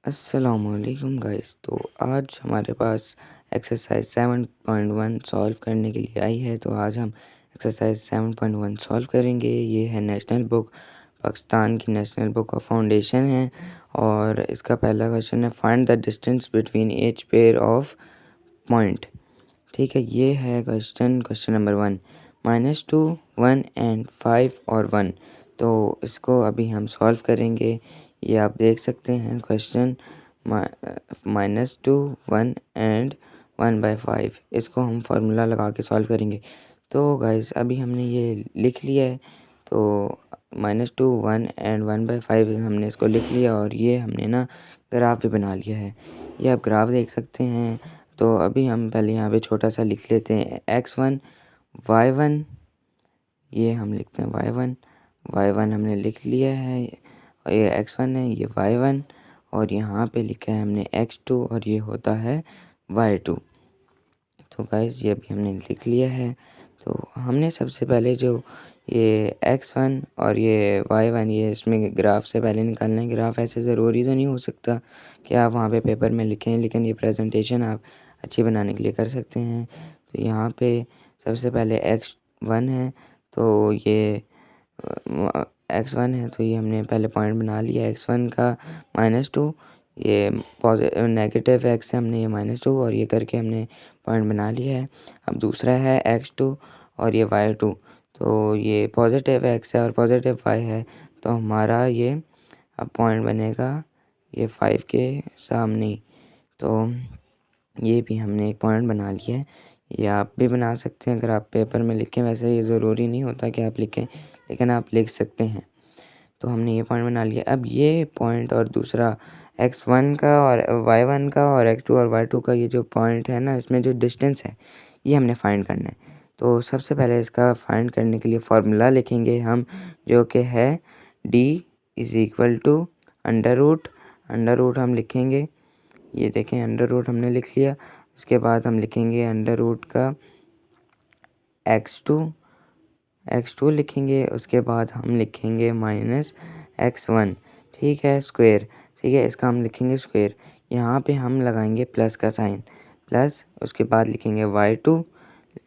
अस्सलामुअलैकुम गाइस। तो आज हमारे पास एक्सरसाइज 7.1 सॉल्व करने के लिए आई है। तो आज हम एक्सरसाइज 7.1 सॉल्व करेंगे। ये है नेशनल बुक, पाकिस्तान की नेशनल बुक ऑफ फाउंडेशन है। और इसका पहला क्वेश्चन है, find the distance between each pair of point. ठीक है, ये है क्वेश्चन नंबर 1। -2, 1 एंड 5 और 1। तो इसको अभी हम सॉल्व करेंगे। ये आप देख सकते हैं क्वेश्चन -2, 1 एंड 1/5। इसको हम फार्मूला लगा के सॉल्व करेंगे। तो गाइस अभी हमने ये लिख लिया है। तो -2, 1 एंड 1/5 हमने इसको लिख लिया और ये हमने ना ग्राफ भी बना लिया है। ये आप ग्राफ देख सकते हैं। तो अभी हम पहले यहाँ पे छोटा सा लिख लेते हैं x1 y1। ये हम लिखते हैं y1 हमने लिख लिया है। ये x1 है, ये y1 और यहाँ पे लिखा है हमने x2 और ये होता है y2। तो गाइस ये अभी हमने लिख लिया है। तो हमने सबसे पहले जो ये x1 और ये y1 ये इसमें ग्राफ से पहले निकालना है। ग्राफ ऐसे ज़रूरी तो नहीं हो सकता कि आप वहाँ पे पेपर में लिखें, लेकिन ये प्रेजेंटेशन आप अच्छी बनाने के लिए कर सकते हैं। तो यहाँ पे सबसे पहले x1 है, तो ये x1 है, तो ये हमने पहले पॉइंट बना लिया x1 का -2। ये नेगेटिव x से हमने ये -2 और ये करके हमने पॉइंट बना लिया है। अब दूसरा है x2 और ये y2। तो ये पॉजिटिव x है और पॉजिटिव y है, तो हमारा ये अब पॉइंट बनेगा ये 5 के सामने। तो ये भी हमने एक पॉइंट बना लिया है। ये आप भी बना सकते हैं अगर आप पेपर में लिखें। वैसे ये ज़रूरी नहीं होता कि आप लिखें, लेकिन आप लिख सकते हैं। तो हमने ये पॉइंट बना लिया। अब ये पॉइंट और दूसरा x1 का और y1 का और x2 और y2 का ये जो पॉइंट है ना, इसमें जो डिस्टेंस है ये हमने फाइंड करना है। तो सबसे पहले इसका फाइंड करने के लिए फार्मूला लिखेंगे हम, जो कि है d = अंडर रूट हम लिखेंगे। ये देखें अंडर रूट हमने लिख लिया। उसके बाद हम लिखेंगे अंडर रूट का x2 लिखेंगे। उसके बाद हम लिखेंगे -x1। ठीक है, स्क्वायर। ठीक है, इसका हम लिखेंगे स्क्वायर। यहाँ पे हम लगाएंगे प्लस का साइन, प्लस उसके बाद लिखेंगे y2।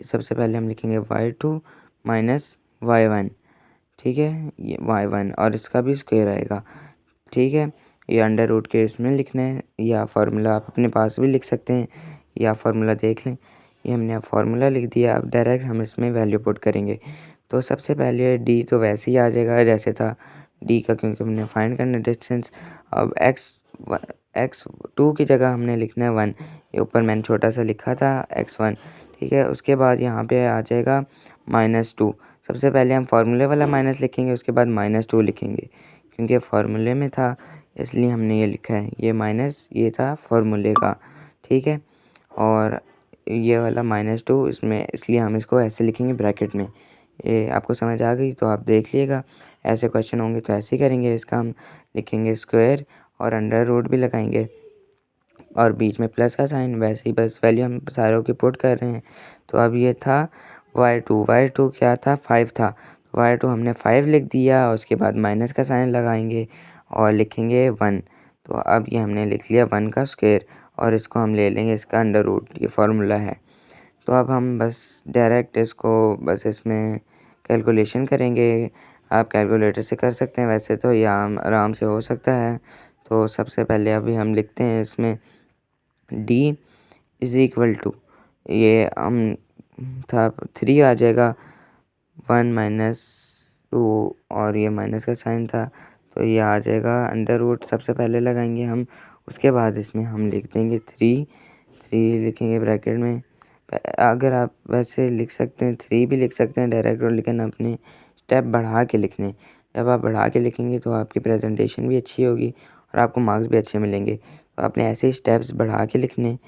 सबसे पहले हम लिखेंगे y2 -y1। ठीक है, ये y1 और इसका भी स्क्वायर आएगा। ठीक है, ये अंडर रूट के इसमें लिखना है, या फार्मूला आप अपने पास भी लिख सकते हैं, या फार्मूला देख लें। ये हमने अब फार्मूला लिख दिया। अब डायरेक्ट हम इसमें वैल्यू पुट करेंगे। तो सबसे पहले डी तो वैसे ही आ जाएगा जैसे था डी का, क्योंकि हमने फाइंड करना डिस्टेंस। अब x2 की जगह हमने लिखना है 1। ये ऊपर मैंने छोटा सा लिखा था x1। ठीक है, उसके बाद यहाँ पे आ जाएगा -2। सबसे पहले हम फार्मूले वाला माइनस लिखेंगे, उसके बाद -2 लिखेंगे, क्योंकि फार्मूले में था इसलिए हमने ये लिखा है। ये माइनस ये था फार्मूले का। ठीक है, और ये वाला -2 इसमें, इसलिए हम इसको ऐसे लिखेंगे ब्रैकेट में। ये आपको समझ आ गई तो आप देख लीजिएगा। ऐसे क्वेश्चन होंगे तो ऐसे ही करेंगे। इसका हम लिखेंगे स्क्वायर और अंडर रूट भी लगाएंगे और बीच में प्लस का साइन। वैसे ही बस वैल्यू हम सारों की पुट कर रहे हैं। तो अब ये था y2 क्या था, 5 था। तो y2 हमने 5 लिख दिया। उसके बाद माइनस का साइन लगाएंगे और लिखेंगे 1। तो अब ये हमने लिख लिया 1 का स्क्वायर और इसको हम ले लेंगे इसका अंडर रूट। ये फार्मूला है। तो अब हम बस डायरेक्ट इसको बस इसमें कैलकुलेशन करेंगे। आप कैलकुलेटर से कर सकते हैं, वैसे तो ये आराम से हो सकता है। तो सबसे पहले अभी हम लिखते हैं इसमें d = ये हम था 3 आ जाएगा, 1 - 2 और ये माइनस का साइन था, तो ये आ जाएगा अंडर रूट। सबसे पहले लगाएंगे हम, उसके बाद इसमें हम लिख देंगे 3 लिखेंगे ब्रैकेट में। अगर आप वैसे लिख सकते हैं 3 भी लिख सकते हैं डायरेक्ट, और लेकिन अपने स्टेप बढ़ा के लिखने। जब आप बढ़ा के लिखेंगे तो आपकी प्रेजेंटेशन भी अच्छी होगी और आपको मार्क्स भी अच्छे मिलेंगे। तो आपने ऐसे स्टेप्स बढ़ा के लिखने।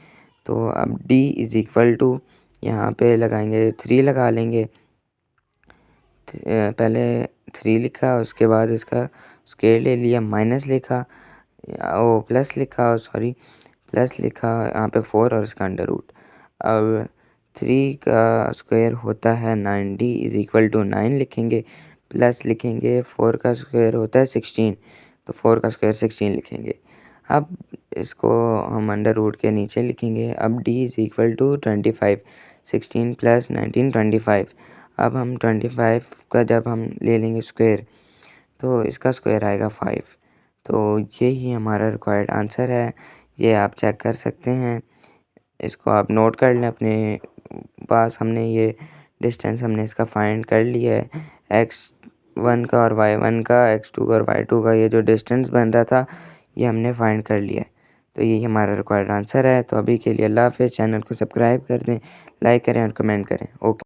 तो अब d = यहाँ पे लगाएंगे 3 लगा लेंगे। पहले 3 लिखा, उसके बाद इसका स्क्वायर ले लिया, माइनस लिखा, ओ प्लस लिखा, सॉरी प्लस लिखा, यहाँ पे 4 और इसका अंडर रूट। अब 3 का स्क्वायर होता है 9, d = 9 लिखेंगे, प्लस लिखेंगे 4 का स्क्वायर होता है 16, तो 4 का स्क्वायर 16 लिखेंगे। अब इसको हम अंडर रूट के नीचे लिखेंगे। अब d is equal to 25, 16 plus 19 25। अब हम 25 का जब हम ले लेंगे स्क्वायर तो इसका स्क्वायर आएगा 5। तो यही हमारा रिक्वायर्ड आंसर है। ये आप चेक कर सकते हैं, इसको आप नोट कर लें अपने पास। हमने ये डिस्टेंस हमने इसका फाइंड कर लिया है, x1 का और y1 का, x2 का और y2 का। ये जो डिस्टेंस बन रहा था ये हमने फाइंड कर लिया है। तो यही हमारा रिक्वायर्ड आंसर है। तो अभी के लिए अल्लाह हाफ़िज़। चैनल को सब्सक्राइब कर दें, लाइक करें और कमेंट करें। ओके।